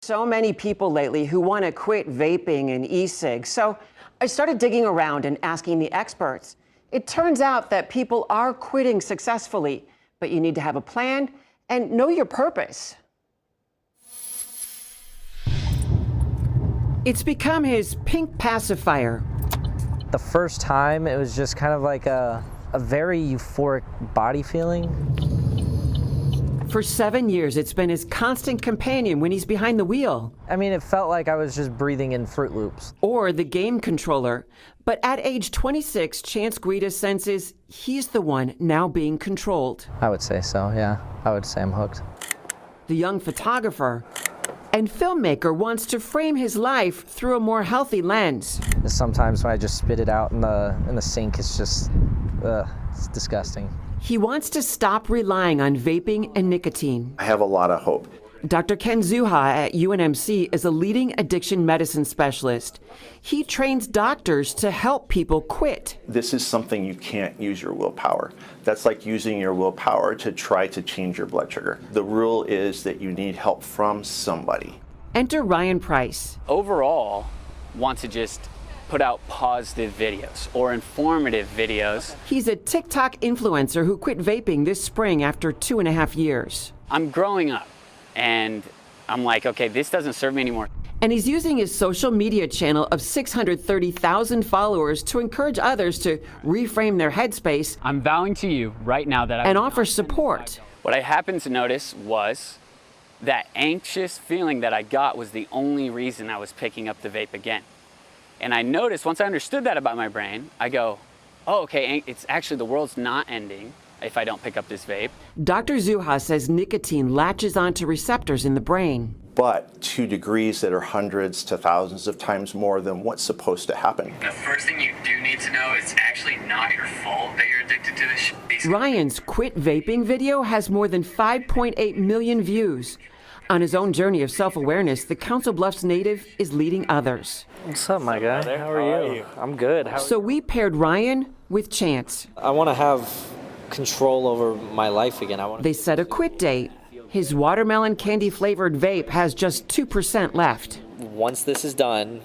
so many people lately who want to quit vaping and e-cigs. So I started digging around and asking the experts. It turns out that people are quitting successfully, but you need to have a plan and know your purpose. It's become his pink pacifier. The first time, it was just kind of like a very euphoric body feeling. For 7 years, it's been his constant companion when he's behind the wheel. I mean, it felt like I was just breathing in Fruit Loops. Or the game controller. But at age 26, Chance Guida senses he's the one now being controlled. I would say so, yeah. I would say I'm hooked. The young photographer and filmmaker wants to frame his life through a more healthy lens. Sometimes when I just spit it out in the sink, it's just, it's disgusting. He wants to stop relying on vaping and nicotine. I have a lot of hope. Dr. Ken Zuha at UNMC is a leading addiction medicine specialist. He trains doctors to help people quit. This is something you can't use your willpower. That's like using your willpower to try to change your blood sugar. The rule is that you need help from somebody. Enter Ryan Price. Overall, want to just put out positive videos or informative videos. He's a TikTok influencer who quit vaping this spring after 2.5 years. I'm growing up and I'm like, okay, this doesn't serve me anymore. And he's using his social media channel of 630,000 followers to encourage others to reframe their headspace. I'm vowing to you right now that and offer support. What I happened to notice was that anxious feeling that I got was the only reason I was picking up the vape again. And I noticed, once I understood that about my brain, I go, oh, okay, it's actually the world's not ending if I don't pick up this vape. Dr. Zuha says nicotine latches onto receptors in the brain. But to degrees that are hundreds to thousands of times more than what's supposed to happen. The first thing you do need to know is actually not your fault that you're addicted to this shit. Ryan's quit vaping video has more than 5.8 million views. On his own journey of self-awareness, the Council Bluffs native is leading others. What's up, my guy? How are you? I'm good. So we paired Ryan with Chance. I want to have control over my life again. They set a quit date. His watermelon candy-flavored vape has just 2% left. Once this is done,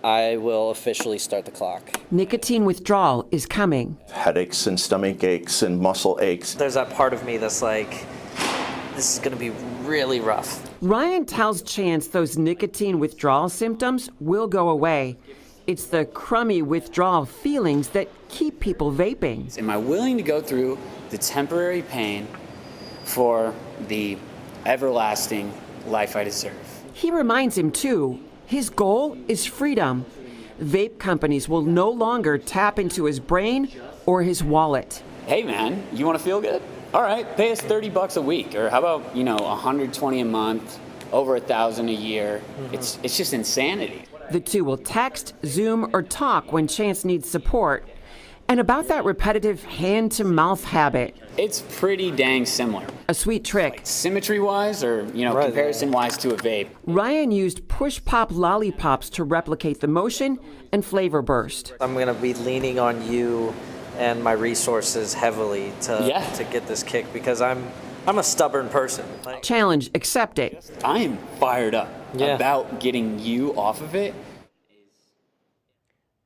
I will officially start the clock. Nicotine withdrawal is coming. Headaches and stomach aches and muscle aches. There's that part of me that's like, this is going to be really rough. Ryan tells Chance those nicotine withdrawal symptoms will go away. It's the crummy withdrawal feelings that keep people vaping. Am I willing to go through the temporary pain for the everlasting life I deserve? He reminds him, too, his goal is freedom. Vape companies will no longer tap into his brain or his wallet. Hey, man, you want to feel good? All right, pay us $30 a week, or how about, $120 a month, over $1,000 a year. It's just insanity. The two will text, Zoom, or talk when Chance needs support. And about that repetitive hand-to-mouth habit. It's pretty dang similar. A sweet trick. Symmetry-wise or, comparison-wise to a vape. Ryan used push-pop lollipops to replicate the motion and flavor burst. I'm going to be leaning on you and my resources heavily to get this kick because I'm a stubborn person. Challenge accepted. I am fired up about getting you off of it.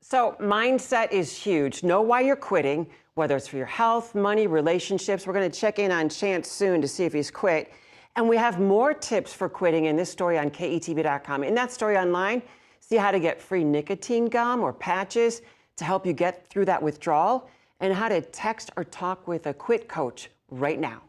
So mindset is huge. Know why you're quitting, whether it's for your health, money, relationships. We're going to check in on Chance soon to see if he's quit. And we have more tips for quitting in this story on KETV.com. In that story online, see how to get free nicotine gum or patches to help you get through that withdrawal, and how to text or talk with a quit coach right now.